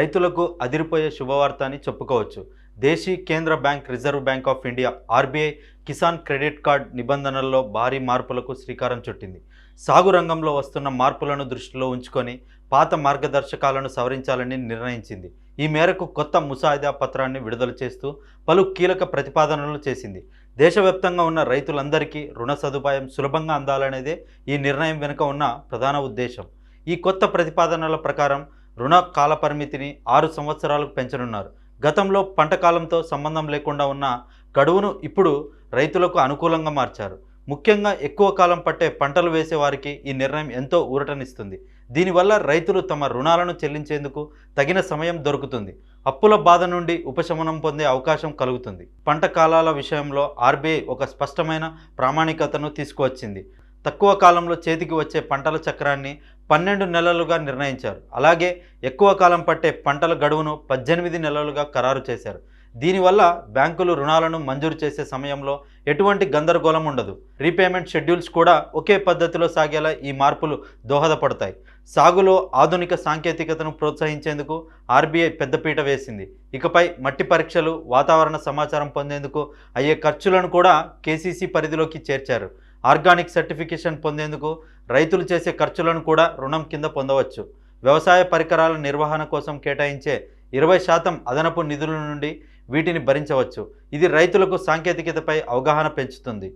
రైతులకు అదిరిపోయే శుభవార్త అని చెప్పుకోవచ్చు. దేశీ కేంద్ర bank reserve bank of India RBI Kisan credit card నిబంధనల్లో భారీ మార్పులకు శ్రీకారం చుట్టింది. సాగు రంగంలో వస్తున్న మార్పులను దృష్టిలో ఉంచుకొని పాత మార్గదర్శకాలను సవరించాలని నిర్ణయించింది. ఈ మేరకు కొత్త ముసాయిదా పత్రాన్ని విడుదల చేస్తూ పలు కీలక ప్రతిపాదనలు చేసింది. దేశవ్యాప్తంగా ఉన్న రైతులందరికీ రుణ సదుపాయం సులభంగా అందాలనేదే ఈ నిర్ణయం వెనుక ఉన్న ప్రధాన ఉద్దేశం. ఈ కొత్త ప్రతిపాదనల ప్రకారం రుణ కాల పరిమితిని 6 సంవత్సరాలకు పెంచనున్నారు. గతంలో పంట కాలంతో సంబంధం లేకుండా ఉన్న గడువును ఇప్పుడు రైతులకు అనుకూలంగా మార్చారు. ముఖ్యంగా ఎక్కువ కాలం పట్టే పంటలు వేసే వారికి ఈ నిర్ణయం ఎంతో ఊరటనిస్తుంది. దీనివల్ల రైతులు తమ రుణాలను చెల్లించేందుకు తగిన సమయం దొరుకుతుంది. అప్పుల బాధ నుండి ఉపశమనం పొందే అవకాశం కలుగుతుంది. పంట కాలాల విషయంలో ఆర్బీఐ ఒక స్పష్టమైన ప్రామాణికతను తీసుకువచ్చింది. తక్కువ కాలంలో చేతికి వచ్చే పంటల చక్రాన్ని 12 నెలలుగా నిర్ణయించారు. అలాగే ఎక్కువ కాలం పట్టే పంటల గడువును 18 నెలలుగా ఖరారు చేశారు. దీనివల్ల బ్యాంకులు రుణాలను మంజూరు చేసే సమయంలో ఎటువంటి గందరగోళం ఉండదు. రీపేమెంట్ షెడ్యూల్స్ కూడా ఒకే పద్ధతిలో సాగేలా ఈ మార్పులు దోహదపడతాయి. సాగులో ఆధునిక సాంకేతికతను ప్రోత్సహించేందుకు ఆర్బీఐ పెద్దపీట వేసింది. ఇకపై మట్టి పరీక్షలు, వాతావరణ సమాచారం పొందేందుకు అయ్యే ఖర్చులను కూడా కేసీసీ పరిధిలోకి చేర్చారు. ఆర్గానిక్ సర్టిఫికేషన్ పొందేందుకు రైతులు చేసే ఖర్చులను కూడా రుణం కింద పొందవచ్చు. వ్యవసాయ పరికరాల నిర్వహణ కోసం కేటాయించే 20% అదనపు నిధుల నుండి వీటిని భరించవచ్చు. ఇది రైతులకు సాంకేతికతపై అవగాహన పెంచుతుంది.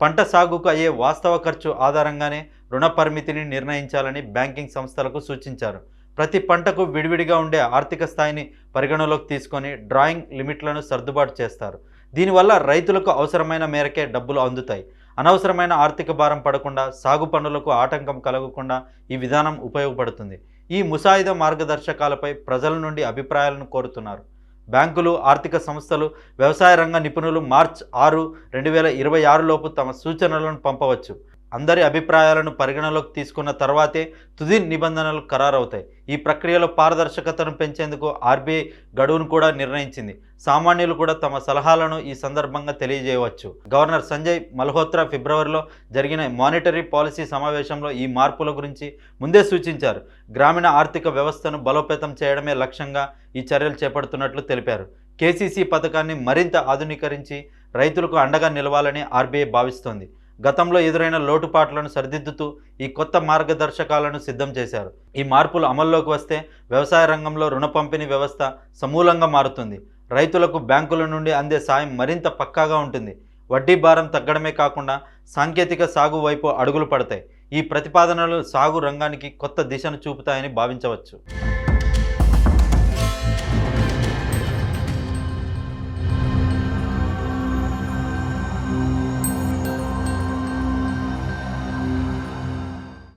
పంట సాగుకు అయ్యే వాస్తవ ఖర్చు ఆధారంగానే రుణ పరిమితిని నిర్ణయించాలని బ్యాంకింగ్ సంస్థలకు సూచించారు. ప్రతి పంటకు విడివిడిగా ఉండే ఆర్థిక స్థాయిని పరిగణలోకి తీసుకొని డ్రాయింగ్ లిమిట్లను సర్దుబాటు చేస్తారు. దీనివల్ల రైతులకు అవసరమైన మేరకే డబ్బులు అందుతాయి. అనవసరమైన ఆర్థిక భారం పడకుండా, సాగు పనులకు ఆటంకం కలగకుండా ఈ విధానం ఉపయోగపడుతుంది. ఈ ముసాయిదా మార్గదర్శకాలపై ప్రజల నుండి అభిప్రాయాలను కోరుతున్నారు. బ్యాంకులు, ఆర్థిక సంస్థలు, వ్యవసాయ రంగ నిపుణులు మార్చి 6, 2026 లోపు తమ సూచనలను పంపవచ్చు. అందరి అభిప్రాయాలను పరిగణలోకి తీసుకున్న తర్వాతే తుది నిబంధనలు ఖరారవుతాయి. ఈ ప్రక్రియలో పారదర్శకతను పెంచేందుకు ఆర్బీఐ గడువును కూడా నిర్ణయించింది. సామాన్యులు కూడా తమ సలహాలను ఈ సందర్భంగా తెలియజేయవచ్చు. గవర్నర్ సంజయ్ మల్హోత్రా ఫిబ్రవరిలో జరిగిన మానిటరీ పాలసీ సమావేశంలో ఈ మార్పుల గురించి ముందే సూచించారు. గ్రామీణ ఆర్థిక వ్యవస్థను బలోపేతం చేయడమే లక్ష్యంగా ఈ చర్యలు చేపడుతున్నట్లు తెలిపారు. కేసీసీ పథకాన్ని మరింత ఆధునీకరించి రైతులకు అండగా నిలవాలని ఆర్బీఐ భావిస్తోంది. గతంలో ఎదురైన లోటుపాట్లను సరిదిద్దుతూ ఈ కొత్త మార్గదర్శకాలను సిద్ధం చేశారు. ఈ మార్పులు అమల్లోకి వస్తే వ్యవసాయ రంగంలో రుణ పంపిణీ వ్యవస్థ సమూలంగా మారుతుంది. రైతులకు బ్యాంకుల నుండి అందే సాయం మరింత పక్కాగా ఉంటుంది. వడ్డీ భారం తగ్గడమే కాకుండా సాంకేతిక సాగు వైపు అడుగులు పడతాయి. ఈ ప్రతిపాదనలు సాగు రంగానికి కొత్త దిశను చూపుతాయని భావించవచ్చు.